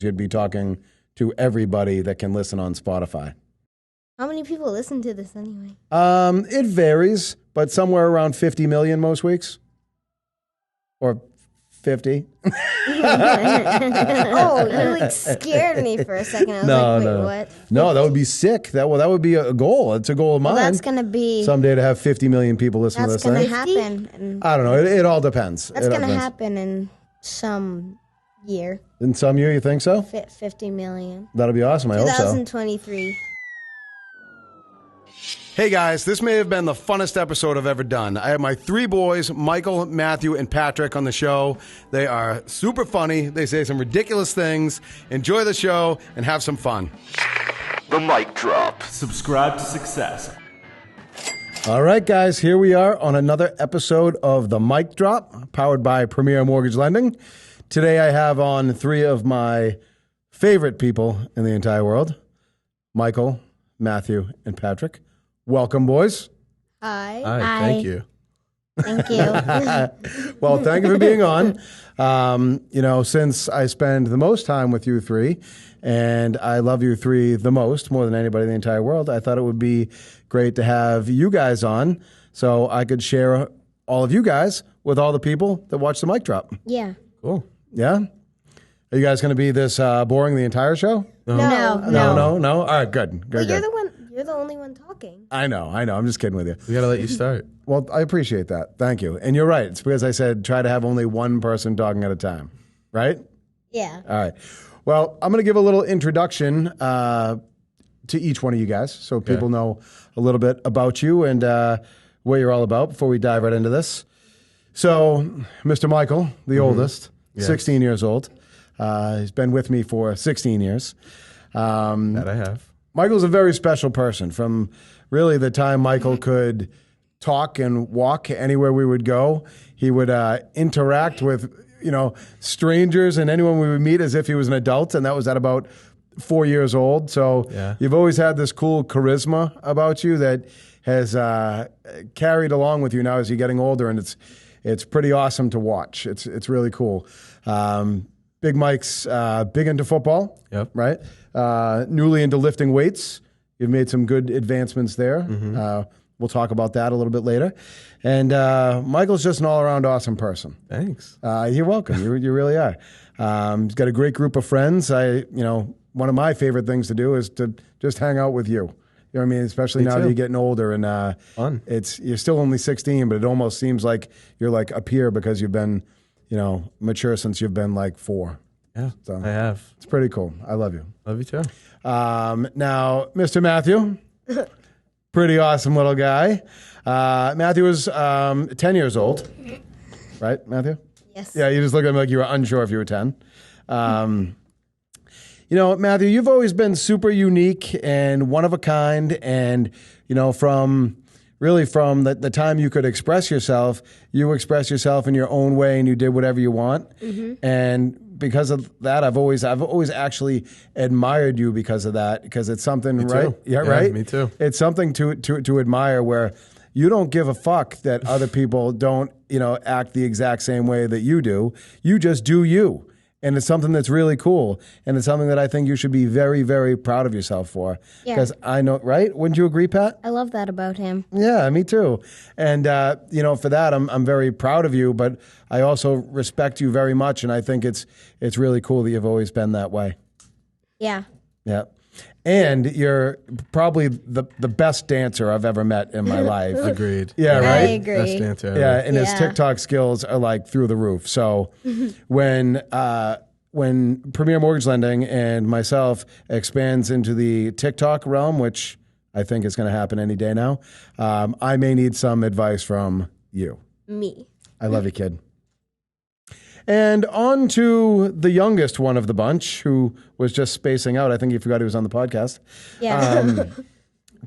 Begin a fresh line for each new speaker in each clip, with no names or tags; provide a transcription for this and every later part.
you'd be talking to everybody that can listen on Spotify.
How many people listen to this anyway?
It varies, but somewhere around 50 million most weeks. Or 50.
Oh, you scared me for a second. I was wait, what?
No, that would be sick. That would be a goal. It's a goal of mine.
Well, that's going to be...
someday to have 50 million people listen to this thing.
That's going to happen.
I don't know. It all depends.
That's going to happen in some year.
In some year, you think so?
50 million.
That'll be awesome. I hope so.
2023.
Hey guys, this may have been the funnest episode I've ever done. I have my 3 boys, Michael, Matthew, and Patrick on the show. They are super funny. They say some ridiculous things. Enjoy the show and have some fun.
The Mic Drop.
Subscribe to success.
All right, guys, here we are on another episode of The Mic Drop, powered by Premier Mortgage Lending. Today I have on 3 of my favorite people in the entire world, Michael, Matthew, and Patrick. Welcome, boys.
Hi.
Thank you.
Thank you.
Well, thank you for being on. Since I spend the most time with you 3, and I love you 3 the most, more than anybody in the entire world, I thought it would be great to have you guys on so I could share all of you guys with all the people that watch the Mic Drop.
Yeah.
Cool. Yeah? Are you guys going to be this boring the entire show?
No.
All right, good.
Well, you're the only one talking.
I know. I'm just kidding with you.
We got to let you start.
Well, I appreciate that. Thank you. And you're right. It's because I said try to have only one person talking at a time, right?
Yeah.
All right. Well, I'm going to give a little introduction to each one of you guys so people know a little bit about you and what you're all about before we dive right into this. So, Mr. Michael, the oldest, 16 years old. He's been with me for 16 years.
That I have.
Michael's a very special person. From really the time Michael could talk and walk anywhere we would go, he would interact with strangers and anyone we would meet as if he was an adult, and that was at about 4 years old. So you've always had this cool charisma about you that has carried along with you now as you're getting older, and it's pretty awesome to watch. It's really cool. Big Mike's big into football, right? Newly into lifting weights. You've made some good advancements there. We'll talk about that a little bit later. And Michael's just an all-around awesome person.
Thanks.
You're welcome. You really are. He's got a great group of friends. One of my favorite things to do is to just hang out with you. You know what I mean? Especially now that you're getting older and
fun.
You're still only 16, but it almost seems like you're like up here because you've been mature since you've been like 4.
Yeah,
so
I have.
It's pretty cool. I love you.
Love you too.
Now, Mr. Matthew, pretty awesome little guy. Matthew was 10 years old, right, Matthew?
Yes.
Yeah, you just looked at me like you were unsure if you were 10. Matthew, you've always been super unique and one of a kind, and from the time you could express yourself, you express yourself in your own way, and you did whatever you want. And because of that, I've always actually admired you because of that, because it's something, right? Yeah, right.
Me too.
It's something to admire where you don't give a fuck that other people don't act the exact same way that you do. You just do you. And it's something that's really cool. And it's something that I think you should be very, very proud of yourself for. Because I know, right? Wouldn't you agree, Pat?
I love that about him.
Yeah, me too. And, for that, I'm very proud of you, but I also respect you very much. And I think it's really cool that you've always been that way.
Yeah.
Yeah. And you're probably the best dancer I've ever met in my life.
Agreed.
Yeah, right?
I agree.
Best dancer ever.
Yeah, and his TikTok skills are like through the roof. So when Premier Mortgage Lending and myself expands into the TikTok realm, which I think is going to happen any day now, I may need some advice from you.
Me.
I love you, kid. And on to the youngest one of the bunch, who was just spacing out. I think you forgot he was on the podcast.
Yeah.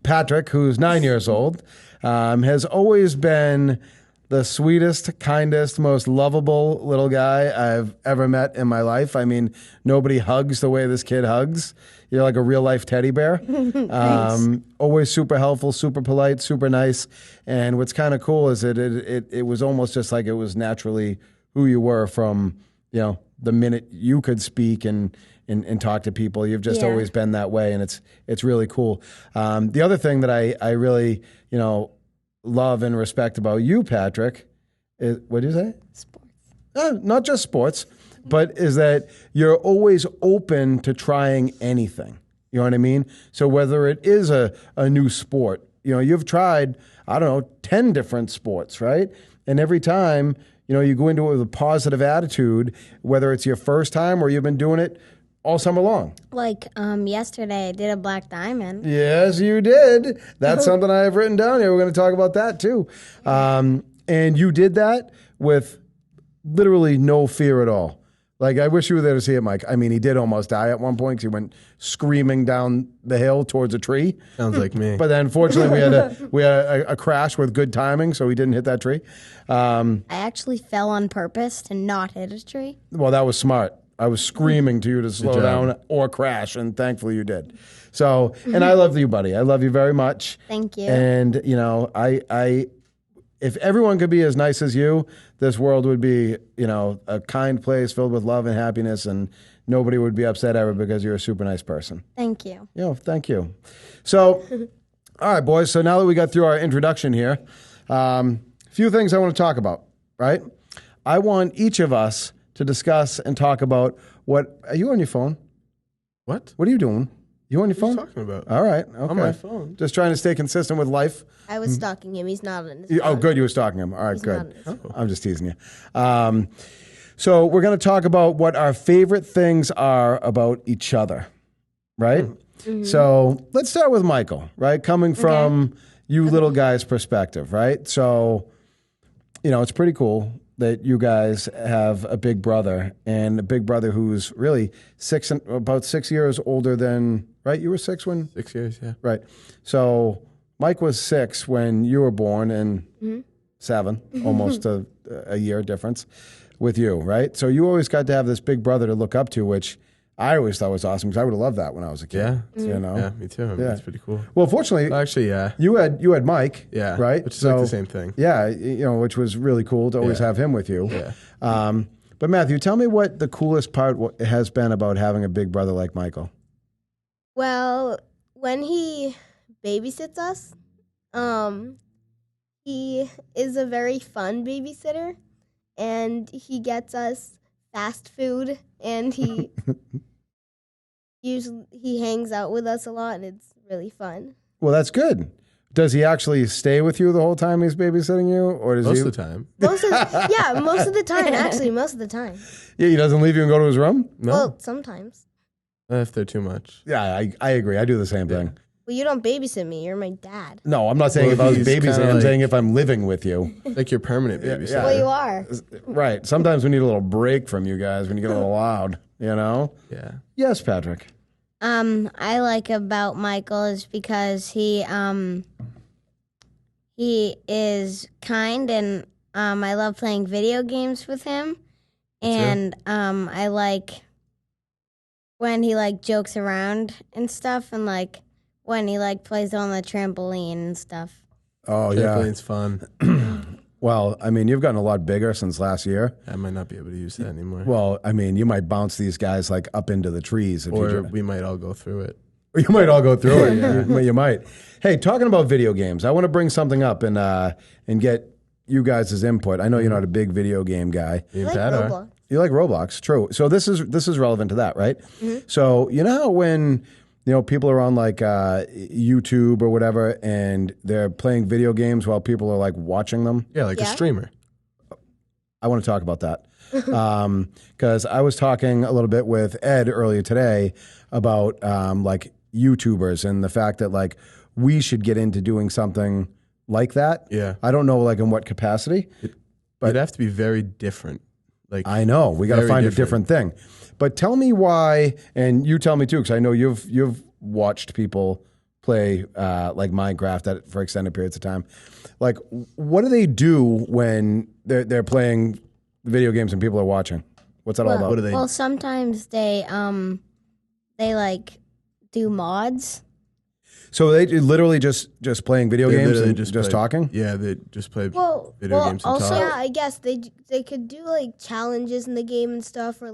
Patrick, who's 9 years old, has always been the sweetest, kindest, most lovable little guy I've ever met in my life. I mean, nobody hugs the way this kid hugs. You're like a real-life teddy bear. Always super helpful, super polite, super nice. And what's kind of cool is that it was almost just like it was naturally who you were from, the minute you could speak and and talk to people. You've just
Yeah.
always been that way, and it's really cool. The other thing that I really love and respect about you, Patrick, is, what do you say?
Sports.
Not just sports, but is that you're always open to trying anything. You know what I mean? So whether it is a new sport, you've tried, I don't know, 10 different sports, right? And every time, you go into it with a positive attitude, whether it's your first time or you've been doing it all summer long.
Like yesterday, I did a black diamond.
Yes, you did. That's something I have written down here. We're going to talk about that too. And you did that with literally no fear at all. Like, I wish you were there to see it, Mike. I mean, he did almost die at one point because he went screaming down the hill towards a tree.
Sounds like me.
But then, fortunately, we had a crash with good timing, so he didn't hit that tree.
I actually fell on purpose to not hit a tree.
Well, that was smart. I was screaming to you to slow
job.
down or crash, and thankfully you did. So, and I love you, buddy. I love you very much.
Thank you.
And, I if everyone could be as nice as you, this world would be, a kind place filled with love and happiness, and nobody would be upset ever because you're a super nice person.
Thank you.
Thank you. So, all right, boys. So now that we got through our introduction here, a few things I want to talk about, right? I want each of us to discuss and talk about are you on your phone?
What?
What are you doing? You on your phone?
What are you talking about?
All right. Okay.
On my phone.
Just trying to stay consistent with life.
I was stalking him. He's not on his
Oh,
phone.
good. You were stalking him. All right,
He's
good.
not on his
I'm just teasing you. So we're going to talk about what our favorite things are about each other, right?
Mm-hmm.
So let's start with Michael, right? Coming from you little guy's perspective, right? So, it's pretty cool that you guys have a big brother, and a big brother who's really about 6 years older than, right? You were 6 when?
6 years, yeah.
Right. So Mike was 6 when you were born, and 7, almost a year difference with you, right? So you always got to have this big brother to look up to, which I always thought was awesome because I would have loved that when I was a kid.
Yeah.
Yeah,
me too. I mean, That's pretty cool.
Well, fortunately,
Actually, yeah.
you had Mike,
Yeah.
right?
Which is like the same thing.
Yeah, which was really cool to always have him with you.
Yeah.
But Matthew, tell me what the coolest part has been about having a big brother like Michael.
Well, when he babysits us, he is a very fun babysitter, and he gets us fast food, and he he hangs out with us a lot, and it's really fun.
Well, that's good. Does he actually stay with you the whole time he's babysitting you, or does
Most
he?
of the time.
Most of the time, actually, most of the time.
Yeah, he doesn't leave you and go to his room.
No.
Well, sometimes.
If they're too much.
Yeah, I agree. I do the same thing.
Well, you don't babysit me. You're my dad.
No, I'm not saying
Well,
if I was
he's
babysitting.
kinda
I'm
like-
saying if I'm living with you.
Like your permanent babysitter.
yeah.
Well, you are.
Right. Sometimes we need a little break from you guys when you get a little loud.
Yeah.
Yes, Patrick.
I like about Michael is because he is kind, and I love playing video games with him, and I like when he jokes around and stuff, and when he plays on the trampoline and stuff.
Oh, yeah.
Trampoline's fun.
Well, I mean, you've gotten a lot bigger since last year.
I might not be able to use that anymore.
Well, I mean, you might bounce these guys up into the trees. If
or we might all go through it.
you might all go through it. You might. Hey, talking about video games, I want to bring something up and get you guys' input. I know you're not a big video game guy.
Me
I
and
like
Pat are.
Roblox.
You like Roblox, true. So this is relevant to that, right? So you know how when people are on YouTube or whatever, and they're playing video games while people are watching them.
Yeah, like a streamer.
I want to talk about that because I was talking a little bit with Ed earlier today about YouTubers and the fact that we should get into doing something like that.
Yeah.
I don't know in what capacity.
It'd have to be very different.
I know we got to
Very
find
different.
a different thing. But tell me why, and you tell me too, because I know you've watched people play Minecraft for extended periods of time. What do they do when they're playing video games and people are watching? What's that all about?
What do they?
Well, sometimes they do mods.
So they literally just playing video
They
games
literally
and just
play-
talking?
Yeah, they just play
Well,
video games and
also,
talk.
yeah, I guess they could do challenges in the game and stuff, or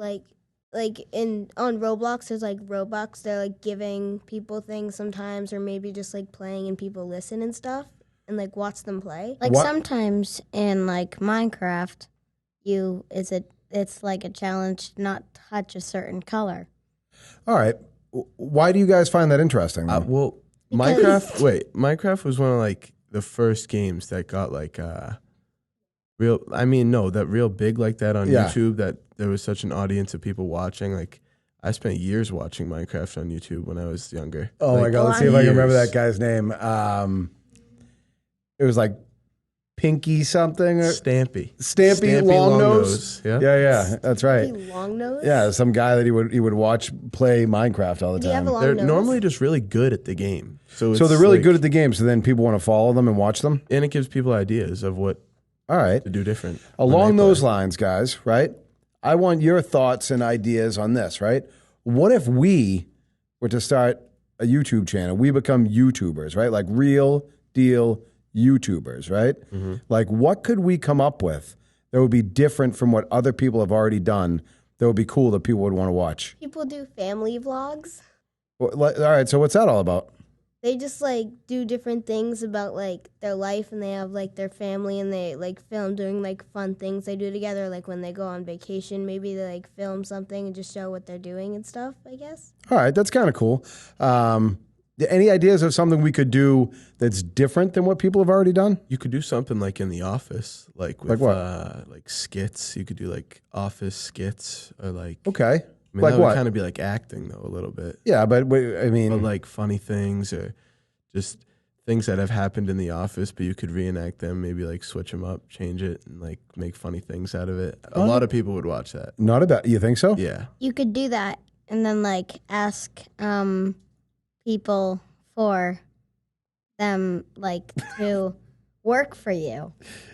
like on Roblox, there's like Robux. They're like giving people things sometimes, or maybe just like playing and people listen and stuff, and like watch them play. Like
What-
sometimes in like Minecraft, it's like a challenge to not touch a certain color.
All right. Why do you guys find that interesting? though?
Well, Minecraft was one of like the first games that got like real big like that on
Yeah.
YouTube, that there was such an audience of people watching. Like I spent years watching Minecraft on YouTube when I was younger.
Oh
Like,
my God, let's see if I can remember
years.
that guy's name. It was like Pinky something or
Stampy
Longnose.
Yeah.
Yeah, that's right.
Long nose.
Yeah, some guy that he would watch play Minecraft all the
Do you have
time.
a long
They're
nose?
normally just really good at the game. So
So
it's
they're really
like-
good at the game, so then people want to follow them and watch them?
and it gives people ideas of what
All right.
to do different. when
Along
they
those
play.
lines, guys, right? I want your thoughts and ideas on this, right? What if we were to start a YouTube channel? We become YouTubers, right? Like real deal YouTubers, right?
Mm-hmm.
Like what could we come up with that would be different from what other people have already done that would be cool that people would want to watch?
People do family vlogs.
All right, so what's that all about?
They just like do different things about like their life, and they have like their family, and they like film doing like fun things they do together. Like when they go on vacation, maybe they like film something and just show what they're doing and stuff, I guess.
All right, that's kind of cool. Any ideas of something we could do that's different than what people have already done?
You could do something like in the office, like with
what?
like skits. You could do like office skits, or like
Okay.
I mean,
Like
that
what?
would kind of be like acting though a little bit.
Yeah, but I mean,
But like funny things, or just things that have happened in the office, but you could reenact them, maybe like switch them up, change it, and like make funny things out of it. A lot of people would watch that.
not about. You think so?
Yeah.
You could do that, and then like ask people for them like to work for you.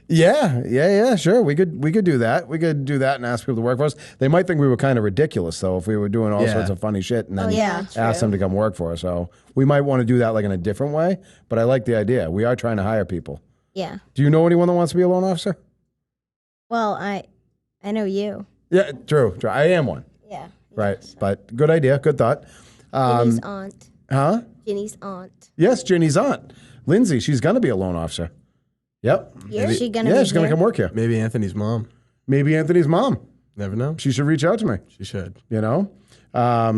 Yeah, sure. We could do that. We could do that and ask people to work for us. They might think we were kind of ridiculous though if we were doing all
Yeah.
sorts of funny shit and then
yeah,
ask them to come work for us. So we might want to do that like in a different way. But I like the idea. We are trying to hire people.
Yeah.
Do you know anyone that wants to be a loan officer?
Well, I know you.
Yeah, true. I am one.
Yeah.
Right. But good idea. Good thought.
Ginny's aunt.
Huh?
Ginny's aunt.
Yes, Ginny's aunt, Lindsay. She's gonna be a loan officer. Yep.
Is she gonna
Yeah,
be
she's gonna
here?
come work here.
Maybe Anthony's mom.
Maybe Anthony's mom.
Never know.
She should reach out to me.
She should.
You know? All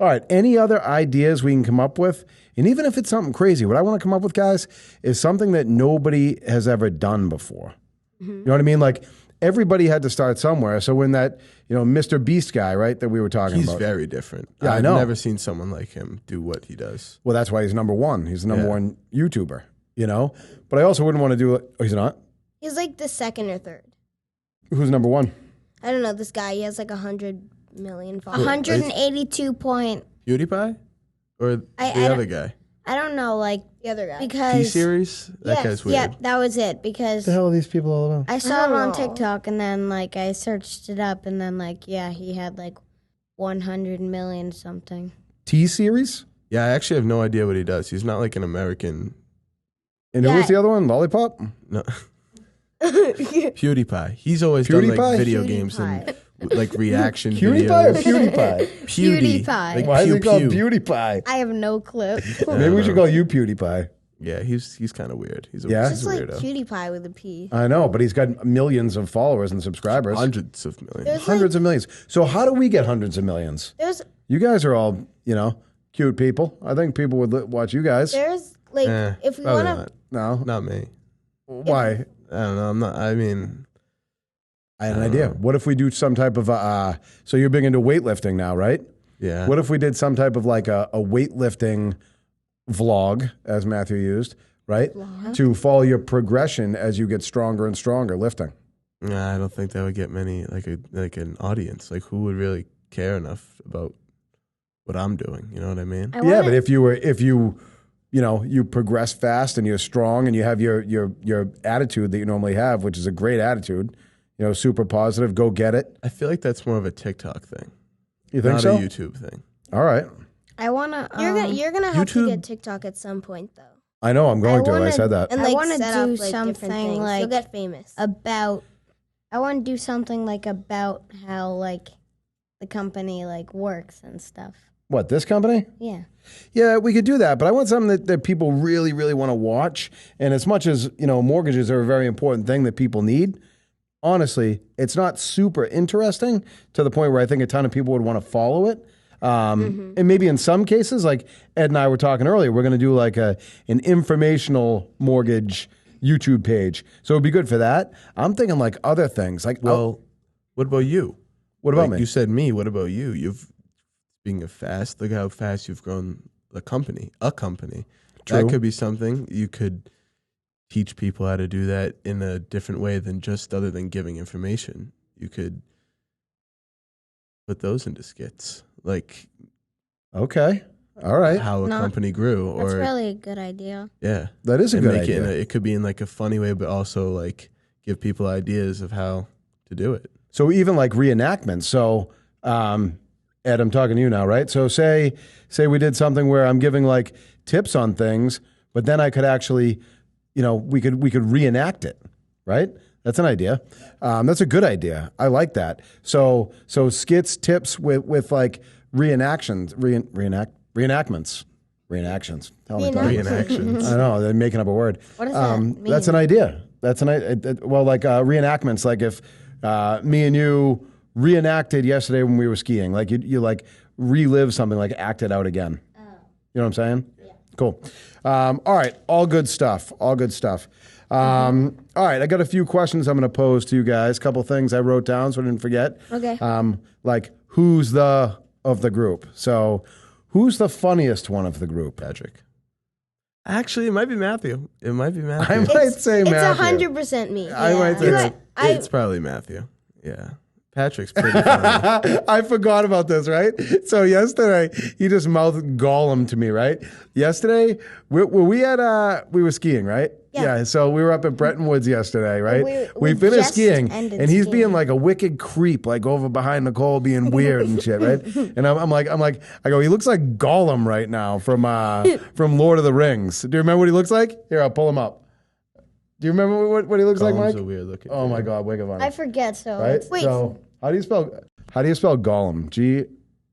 right. Any other ideas we can come up with? And even if it's something crazy, what I want to come up with, guys, is something that nobody has ever done before. You know what I mean? Like everybody had to start somewhere. So when that, Mr. Beast guy, right, that we were talking
He's
about.
very different.
Yeah, I
I've
know.
never seen someone like him do what he does.
Well, that's why he's number one. He's the number
Yeah.
one YouTuber, But I also wouldn't want to do it. Oh, he's not?
He's like the second or third.
Who's number one?
I don't know. This guy, he has like 100 million followers. 182 point.
PewDiePie? Or the
I
other guy?
I don't know, like the other guy. Because
T-Series? That guy's weird.
Yeah, that was it. Because
What the hell are these people all about?
I saw him on TikTok, and then like I searched it up, and then like he had like 100 million something.
T-Series?
Yeah, I actually have no idea what he does. He's not like an American.
And who was the other one? Lollipop?
No. PewDiePie. He's always done
PewDiePie?
like video games and like reaction
PewDiePie or
videos.
PewDiePie?
PewDiePie.
Like
Why is
pew,
he called
pew.
PewDiePie?
I have no clue.
Maybe we should call you PewDiePie.
Yeah, he's kind of weird. He's a,
Yeah?
Just
he's a
like
weirdo.
PewDiePie with a P.
I know, but he's got millions of followers and subscribers.
Hundreds of millions.
There's
Hundreds of millions. So how do we get hundreds of millions?
There's
You guys are all, cute people. I think people would watch you guys.
like if we
Probably
want to.
No?
not me.
Why?
I don't know. I'm not. I mean,
I had an idea. What if we do some type of, so you're big into weightlifting now, right?
yeah.
What if we did some type of like a weightlifting vlog, as Matthew used, right? To follow your progression as you get stronger and stronger lifting.
Nah, I don't think that would get many like an audience. Like who would really care enough about what I'm doing? You know what I mean?
Yeah, but if you progress fast and you're strong and you have your attitude that you normally have, which is a great attitude, super positive, go get it.
I feel like that's more of a TikTok thing.
You think
not
so?
a YouTube thing.
All right.
I wanna. You're gonna have to
YouTube-
get TikTok at some point though.
I know I'm going to. I said that.
And
I
like
wanna
set
do
up, like, different
something,
things.
like,
You'll get famous.
about I want to do something like about how like
the company like works and stuff.
What, this company?
Yeah.
Yeah, we could do that, but I want something that people really, really want to watch. And as much as, mortgages are a very important thing that people need, honestly, it's not super interesting to the point where I think a ton of people would want to follow it. And maybe in some cases, like Ed and I were talking earlier, we're going to do like an informational mortgage YouTube page. So it'd be good for that. I'm thinking like other things. Like,
Well, what about you?
what about me?
You said me. What about you? Look how fast you've grown a company.
True.
That could be something you could teach people how to do that in a different way than just other than giving information. You could put those into skits, like
Okay. All right.
how a
No,
company grew,
That's
or
really a good idea.
yeah,
That is a
and
good
make
idea.
it could be in like a funny way, but also like give people ideas of how to do it.
So even like reenactments. So, Ed, I'm talking to you now, right? So say we did something where I'm giving like tips on things, but then I could actually, we could reenact it, right? That's an idea. That's a good idea. I like that. So skits, tips with like reenactments. Tell me, Tony.
Reenactions.
I know they're making up a word.
What does that mean?
That's an idea. That's well, like reenactments. Like if me and you reenacted yesterday when we were skiing, like you like relive something, like act it out again. Oh. You know what I'm saying? Yeah. Cool. All right. All good stuff. All right. I got a few questions I'm going to pose to you guys. A couple things I wrote down so I didn't forget.
Okay.
Like who's of the group? So who's the funniest one of the group?
Patrick. Actually, it might be Matthew.
I might say Matthew.
It's 100% me.
I might say
It's probably Matthew. Yeah. Patrick's pretty funny.
I forgot about this, right? So yesterday, he just mouthed Gollum to me, right? Yesterday, we were skiing, right?
Yeah.
So we were up at Bretton Woods yesterday, right?
We
finished
just
skiing,
ended
and he's
skiing.
being like a wicked creep, like over behind Nicole, being weird and shit, right? And I'm like, I go, he looks like Gollum right now from Lord of the Rings. Do you remember what he looks like? Here, I'll pull him up. Do you remember what he looks like, Mike?
Gollum's a weird looking.
Oh my God, wake up on
I
it.
forget, so
Right?
it's... Wait.
So how do you spell Gollum?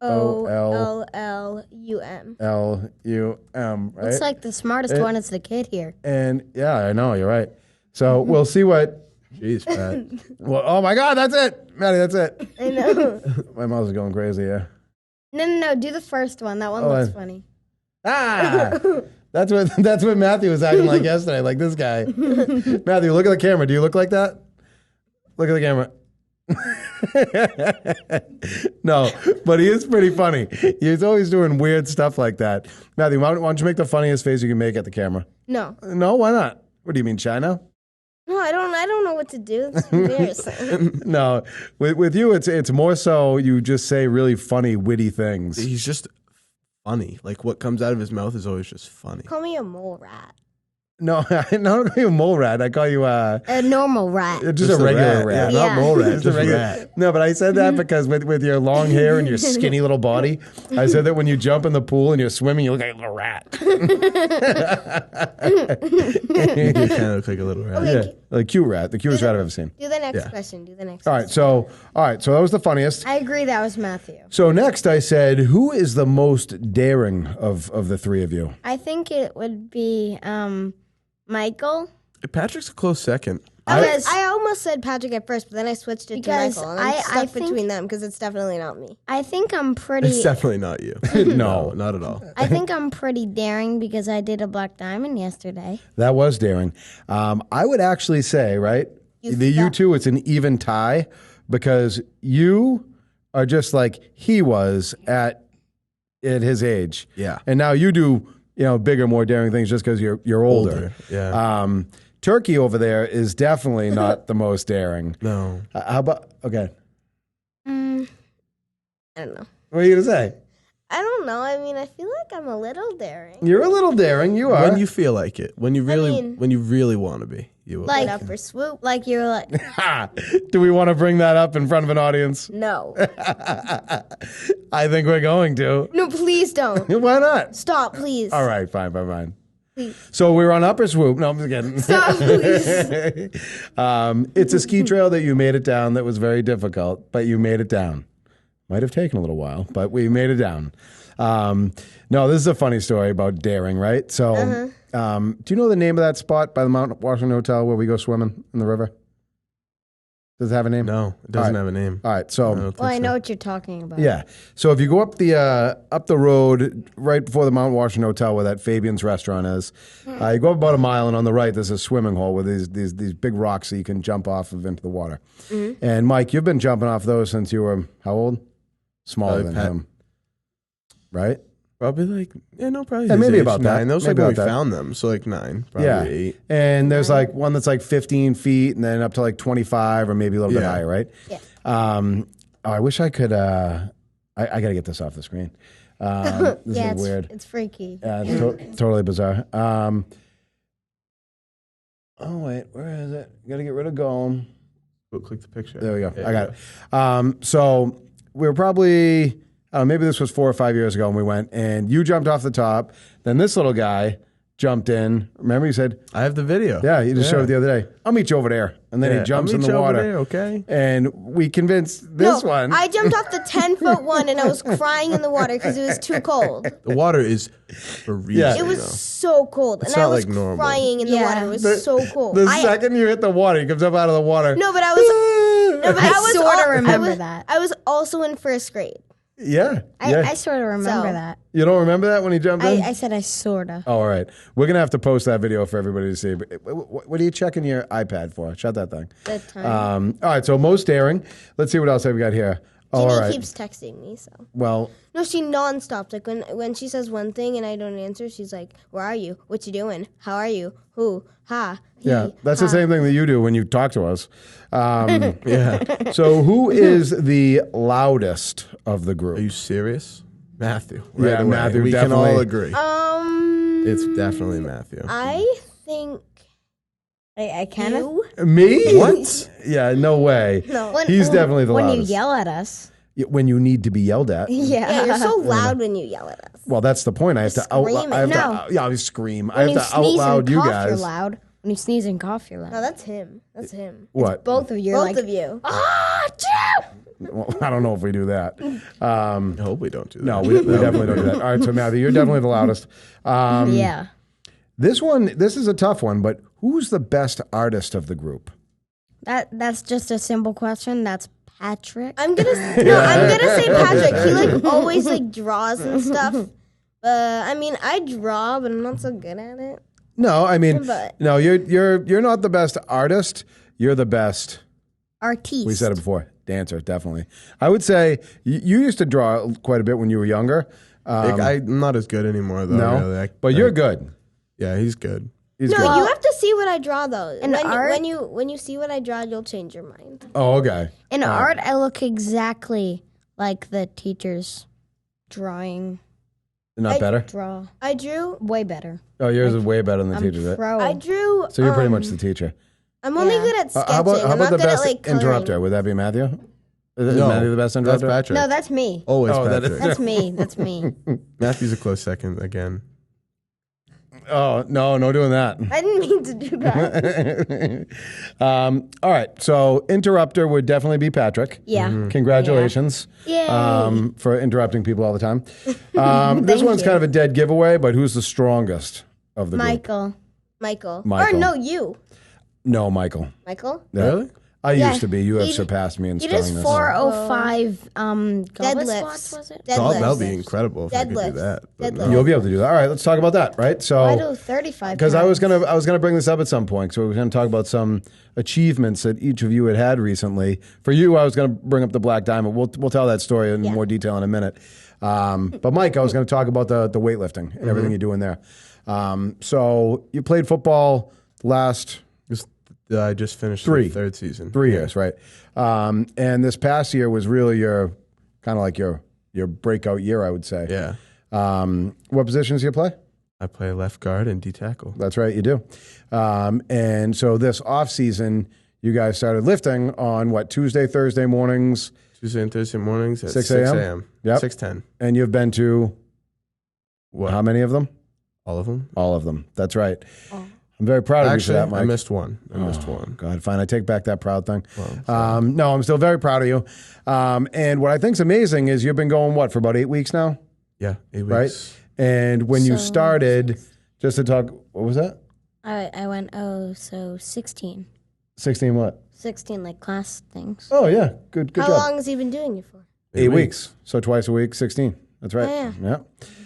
Gollum.
L-U-M, right?
Looks like the smartest one is the kid here.
And yeah, I know, you're right. So we'll see what.
Jeez, Pat.
Well, oh my God, that's it, Maddie, that's it.
I know.
My mouth is going crazy. Yeah.
No. Do the first one. That one looks funny.
Ah, that's what Matthew was acting like yesterday. Like this guy. Matthew, look at the camera. Do you look like that? Look at the camera. No, but he is pretty funny. He's always doing weird stuff like that. Matthew, why don't you make the funniest face you can make at the camera?
No.
No, why not? What do you mean, China?
No, I don't know what to do. It's embarrassing.
No, with you, it's more so you just say really funny, witty things.
He's just funny. Like what comes out of his mouth is always just funny.
Call me a mole rat.
No, I don't call you a mole rat. I call you
A normal rat.
just a regular rat.
Yeah,
Yeah.
not mole rat,
Just
just
a regular.
rat.
No, but I said that because with your long hair and your skinny little body, I said that when you jump in the pool and you're swimming, you look like a little rat.
You do kind of look like a little rat.
Okay.
Yeah, like cute rat, the cutest rat I've ever seen.
Do the next
Yeah.
question.
All right, so that was the funniest.
I agree that was Matthew.
So next, I said, who is the most daring of the three of you?
I think it would be Michael.
Patrick's a close second.
I almost said Patrick at first, but then I switched it to Michael. And I'm stuck
think-
between them because it's definitely not me.
I think I'm pretty.
It's definitely not you.
No.
Not at all.
I think I'm pretty daring because I did a black diamond yesterday.
That was daring. I would actually say, right, you two, it's an even tie because you are just like he was at his age.
Yeah.
And now you do, bigger, more daring things just because you're older.
Yeah.
Turkey over there is definitely not the most daring.
No.
How about, okay.
I don't know.
What are you going to say?
I don't know. I mean, I feel like I'm a little daring.
You're a little daring. You are.
When you feel like it. When you really want to be. You will.
Like up or swoop.
Like you're like,
Do we want to bring that up in front of an audience?
No.
I think we're going to.
No, please don't.
Why not?
Stop, please.
All right, fine. So we're on upper swoop. No, I'm just kidding.
Stop, please.
It's a ski trail that you made it down that was very difficult, but you made it down. Might have taken a little while, but we made it down. No, this is a funny story about daring, right? So, do you know the name of that spot by the Mount Washington Hotel where we go swimming in the river? Does it have a name?
No, it doesn't have a name.
All right, so
Well, I know what you're talking about.
yeah. So if you go up the road right before the Mount Washington Hotel where that Fabian's restaurant is, you go up about a mile, and on the right there's a swimming hole with these big rocks that you can jump off of into the water. And Mike, you've been jumping off those since you were how old? Smaller than him, right?
Probably probably
Yeah,
his
maybe
age,
about that.
9. Those
Maybe
like when we
about that.
found them, so like 9, probably
Yeah.
8.
And there's like one that's like 15 feet, and then up to like 25 or maybe a little bit
Yeah.
higher, right?
Yeah.
I wish I could. I got to get this off the screen. This
Yeah,
is weird.
It's freaky.
Yeah, it's totally bizarre. Oh wait, where is it? Got to get rid of Golem.
Go click the picture.
There we go.
Yeah,
I got it. So we were probably maybe this was 4 or 5 years ago, and we went, and you jumped off the top. Then this little guy jumped in. Remember, you said,
I have the video.
"Yeah, you just showed it the other day. I'll meet you over there." And then he jumps in the water.
Okay.
And we convinced this one.
I jumped off the 10-foot one and I was crying in the water because it was too cold.
The water is freezing.
Yeah.
It was so cold,
It's
and I
not
was
like normal.
crying in the water. It was so cold.
The second you hit the water, he comes up out of the water.
No, but I was. No, but I was
sorta
al-
remember
I was,
that.
I was also in first grade.
Yeah.
I sort of remember
So-
that.
You don't remember that when he jumped in?
I said I sort of.
Oh, all right. We're going to have to post that video for everybody to see. But what are you checking your iPad for? Shut that thing.
The time.
All right, so most daring. Let's see what else I've got here. Oh,
Jeannie
all right.
keeps texting me, so.
Well,
No, she nonstop. Like when she says one thing and I don't answer, she's like, "Where are you? What you doing? How are you? Who? Ha? He,
yeah, that's
ha."
the same thing that you do when you talk to us.
Yeah.
So who is the loudest of the
Are
group?
you serious? Matthew.
Yeah,
Right away.
Matthew,
We
definitely.
can all agree.
It's
It's definitely Matthew.
I think
I kind of.
you.
Me?
What?
Yeah, no way.
No.
He's definitely the
When you
loudest.
yell at us.
When you need to be yelled at.
Yeah, you're so loud when you yell at us.
Well, that's the point. I have to out.
Screaming.
I have
No.
to. Yeah, I scream. I
When
have
you
to out
sneeze
loud
and
you
cough,
guys.
you're loud. When you sneeze and cough, you're loud.
No, that's him. That's him.
What?
Both of you.
Both
Like,
of you.
Well, I don't know if we do that.
I hope we don't do that.
No, we definitely don't do that. All right, so Matthew, you're definitely the loudest.
yeah.
This is a tough one, but who's the best artist of the group?
That's just a simple question. That's Patrick.
I'm gonna say Patrick. He like always like draws and stuff. I mean, I draw, but I'm not so good at it.
No, I mean,
But-
no, you're not the best artist. You're the best.
Artiste.
We said it before. Dancer, definitely. I would say you used to draw quite a bit when you were younger.
I'm not as good anymore, though.
No,
Really.
but you're good.
Yeah, he's good.
He's
No,
good.
you have to see what I draw though.
In art?
When you see what I draw, you'll change your mind.
Oh, okay.
In art, I look exactly like the teacher's drawing.
Not better.
Draw.
I drew.
Way better.
Oh, yours is way better than the
I'm
teacher's. Right?
pro.
I drew.
So you're pretty much the teacher.
I'm only
Yeah.
good at sketching.
How about
I'm not
the
good
best
at like coloring.
interrupter? Would that be Matthew? Is
No,
Matthew the best
that's
interrupter?
Patrick.
No, that's me.
Always
Oh, that
Patrick.
is-
That's me. That's me.
Matthew's a close second again.
Oh no doing that.
I didn't mean to do that.
All right, so interrupter would definitely be Patrick.
Yeah.
Congratulations
Yay.
for interrupting people all the time. This one's kind of a dead giveaway, but who's the strongest of the group?
Michael.
Michael.
Michael.
Or no, you.
No, Michael.
Michael.
Yeah.
Really?
I
Yeah,
used to be. You have
he-
surpassed me in
He does
strongness.
405 goblet
Deadlifts.
squats, was it?
Deadlifts.
That would be incredible if I could do
Deadlifts.
that. But
Deadlifts.
You'll be able to do that. All right, let's talk about that. Right,
I
so
do 35
because I was
pounds.
gonna bring this up at some point. So we were gonna talk about some achievements that each of you had recently. For you, I was gonna bring up the Black Diamond. We'll tell that story in more detail in a minute. But Mike, I was gonna talk about the weightlifting and everything you're doing there. So you played football last
I just finished
Three.
the third season.
3 years, right? And this past year was really your kind of like your breakout year, I would say.
Yeah.
What positions do you play?
I play left guard and D tackle.
That's right, you do. And so this off season, you guys started lifting on what, Tuesday, Thursday mornings,
Tuesday and Thursday mornings at
6
6
a.m.?
a.m.
Yep.
6:10.
and you've been to
What?
how many of them?
All of them?
All of them. That's right. I'm very proud of
Actually,
you for that, Mike.
I missed one. I missed one.
God, fine. I take back that proud thing.
Well,
No, I'm still very proud of you. And what I think's amazing is you've been going, what, for about 8 weeks now?
Yeah, 8 weeks.
Right? And when you
So,
started, just to talk, what was that?
I went, 16.
16 what?
16, like class things.
Oh, yeah. Good
How
job.
long has he been doing it for?
8 weeks. So twice a week, 16. That's right.
Oh,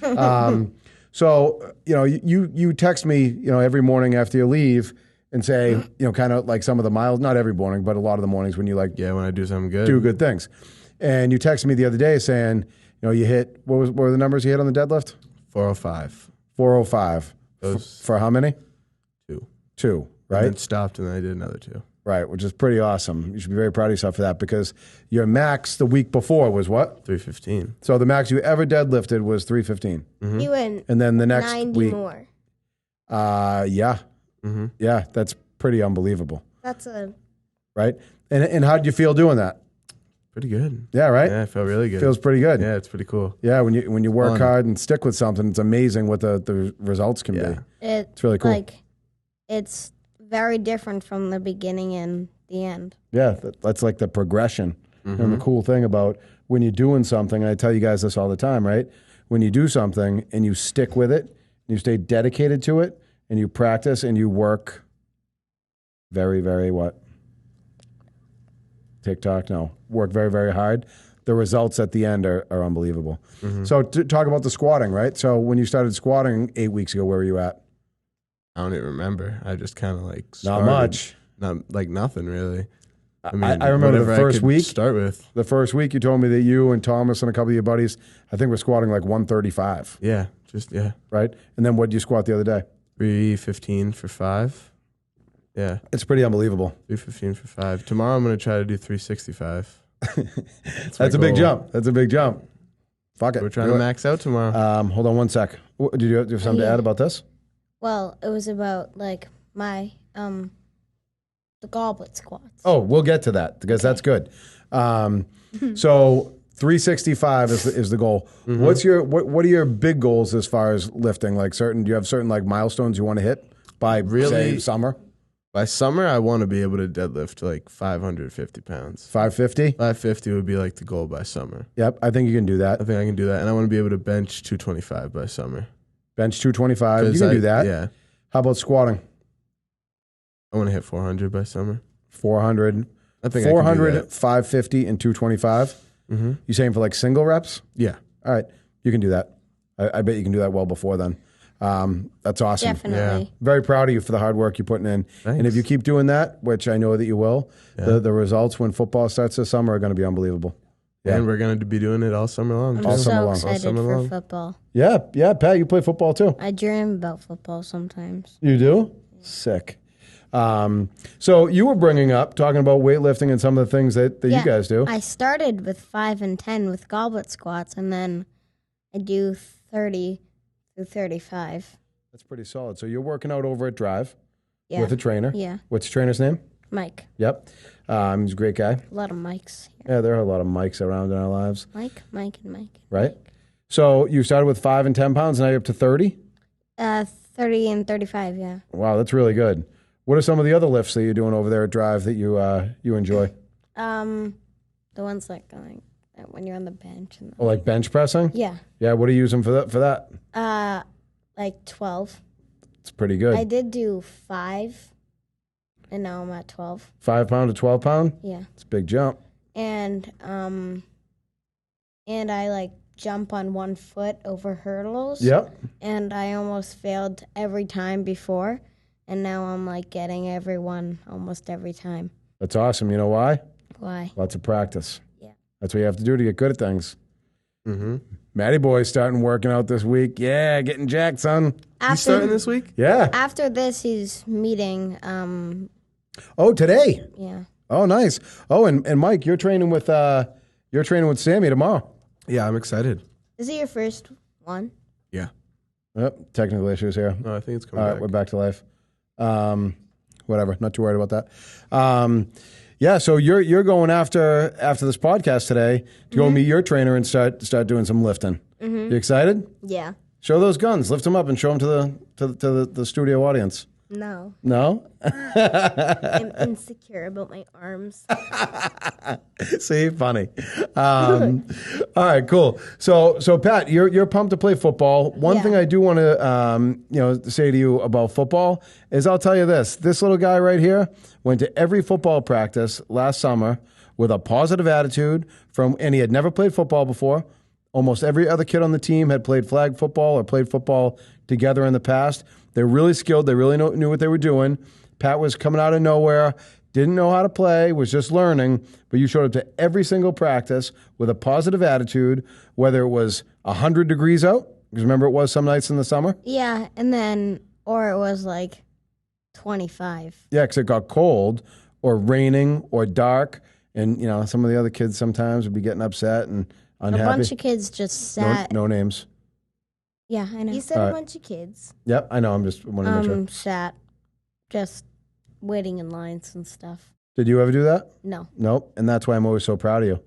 Yeah. So, you text me, every morning after you leave and say, kind of like some of the miles, not every morning, but a lot of the mornings when you like
Yeah, when I do something good.
do good things. And you texted me the other day saying, you hit, what were the numbers you hit on the deadlift?
405.
405.
Those
For how many?
2.
2,
And
right?
then stopped, and then I did another 2.
Right, which is pretty awesome. You should be very proud of yourself for that because your max the week before was what?
315.
So the max you ever deadlifted was 315.
He went
And then the next
90
week,
more.
yeah. Yeah, that's pretty unbelievable,
That's a
right? And how did you feel doing that?
Pretty good.
Yeah, right?
Yeah, I felt really good.
Feels pretty good.
Yeah, it's pretty cool.
Yeah, when you work
Fun.
hard and stick with something, it's amazing what the results can
Yeah.
be.
it's
really cool.
Like, it's very different from the beginning and the end.
Yeah, that's like the progression. And the cool thing about when you're doing something, and I tell you guys this all the time, right? When you do something and you stick with it, and you stay dedicated to it, and you practice and you work very, very what? TikTok? No. Work very, very hard. The results at the end are unbelievable. So to talk about the squatting, right? So when you started squatting 8 weeks ago, where were you at?
I don't even remember. I just kind of like
Not
started.
much.
Not like nothing really.
I remember the
whatever I
first
could
week.
Start with.
The first week you told me that you and Thomas and a couple of your buddies, I think, were squatting like 135,
Yeah, just
right? And then what did you squat the other day?
315 for 5. Yeah,
It's pretty unbelievable.
315 for 5. Tomorrow I'm gonna try to do 365.
That's a big jump. That's a big jump. Fuck it.
We're trying
Do
to
it.
max out tomorrow.
Hold on one sec. Did you have something to add about this?
Well, it was about like my the goblet squats.
Oh, we'll get to that because that's good. So 365 is the goal. What's your what are your big goals as far as lifting? Like do you have certain like milestones you want to hit by say summer?
By summer, I want to be able to deadlift like 550 pounds.
550?
550 would be like the goal by summer.
Yep, I think you can do that.
I think I can do that, and I want to be able to bench 225 by summer.
Bench 225. You can do that.
Yeah,
How about squatting?
I want to hit 400 by summer.
400.
I think
400,
I can do that.
550, and 225. You saying for like single reps?
Yeah,
All right, you can do that. I bet you can do that well before then. That's awesome.
Definitely.
Very proud of you for the hard work you're putting in.
Thanks.
And if you keep doing that, which I know that you will, the results when football starts this summer are going to be unbelievable. Yeah.
and we're gonna be doing it all summer long.
I'm
too.
All
so
summer long. All
excited
summer
for
long.
football.
Yeah, Pat, you play football too.
I dream about football sometimes.
You do? Sick. So you were bringing up, talking about weightlifting and some of the things that you guys do.
I started with 5 and 10 with goblet squats, and then I do 30 through 35.
That's pretty solid. So you're working out over at Drive
Yeah.
with a trainer.
Yeah.
What's your trainer's name?
Mike.
Yep. He's a great guy.
A lot of mics here.
Yeah, there are a lot of Mikes around in our lives,
Mike, and Mike.
right? So you started with 5 and 10 pounds, and now you're up to 30?
30 and 35, yeah.
Wow, that's really good. What are some of the other lifts that you're doing over there at Drive that you enjoy?
The ones like when you're on the bench. And
Oh, like bench pressing?
yeah.
Yeah, what are you using for that?
Like 12.
It's pretty good.
I did do 5, and now I'm at 12.
5 pound to 12 pound?
Yeah.
It's a big jump.
And I like jump on one foot over hurdles.
Yep.
And I almost failed every time before, and now I'm like getting everyone almost every time.
That's awesome. You know why?
Why?
Lots of practice.
Yeah.
That's what you have to do to get good at things.
Mm-hmm.
Matty Boy's starting working out this week. Yeah, getting jacked, son.
You starting this week?
Yeah.
After this, he's meeting.
Oh, today.
Yeah.
Oh, nice. Oh, and Mike, you're training with Sammy tomorrow.
Yeah, I'm excited.
Is it your first one?
Yeah.
Yep, technical issues here.
No, I think it's coming
All right,
back.
we're back to life. Whatever, not too worried about that. Yeah, so you're going after this podcast today to go meet your trainer and start doing some lifting. You excited?
Yeah.
Show those guns, lift them up, and show them to the studio audience.
No.
No?
I'm insecure about my arms.
See, funny. All right, cool. So Pat, you're pumped to play football. One thing I do want to say to you about football is I'll tell you this. This little guy right here went to every football practice last summer with a positive attitude and he had never played football before. Almost every other kid on the team had played flag football or played football together in the past. They're really skilled. They really knew what they were doing. Pat was coming out of nowhere, didn't know how to play, was just learning, but you showed up to every single practice with a positive attitude, whether it was 100 degrees out, because remember it was some nights in the summer?
Yeah, or it was like 25.
Yeah, because it got cold or raining or dark, and some of the other kids sometimes would be getting upset and unhappy.
A bunch of kids just sat.
No names.
Yeah, I know.
You said a bunch of kids.
Yep, I know. I'm just wanting to make sure.
Sat just waiting in lines and stuff.
Did you ever do that?
No.
Nope. And that's why I'm always so proud of you.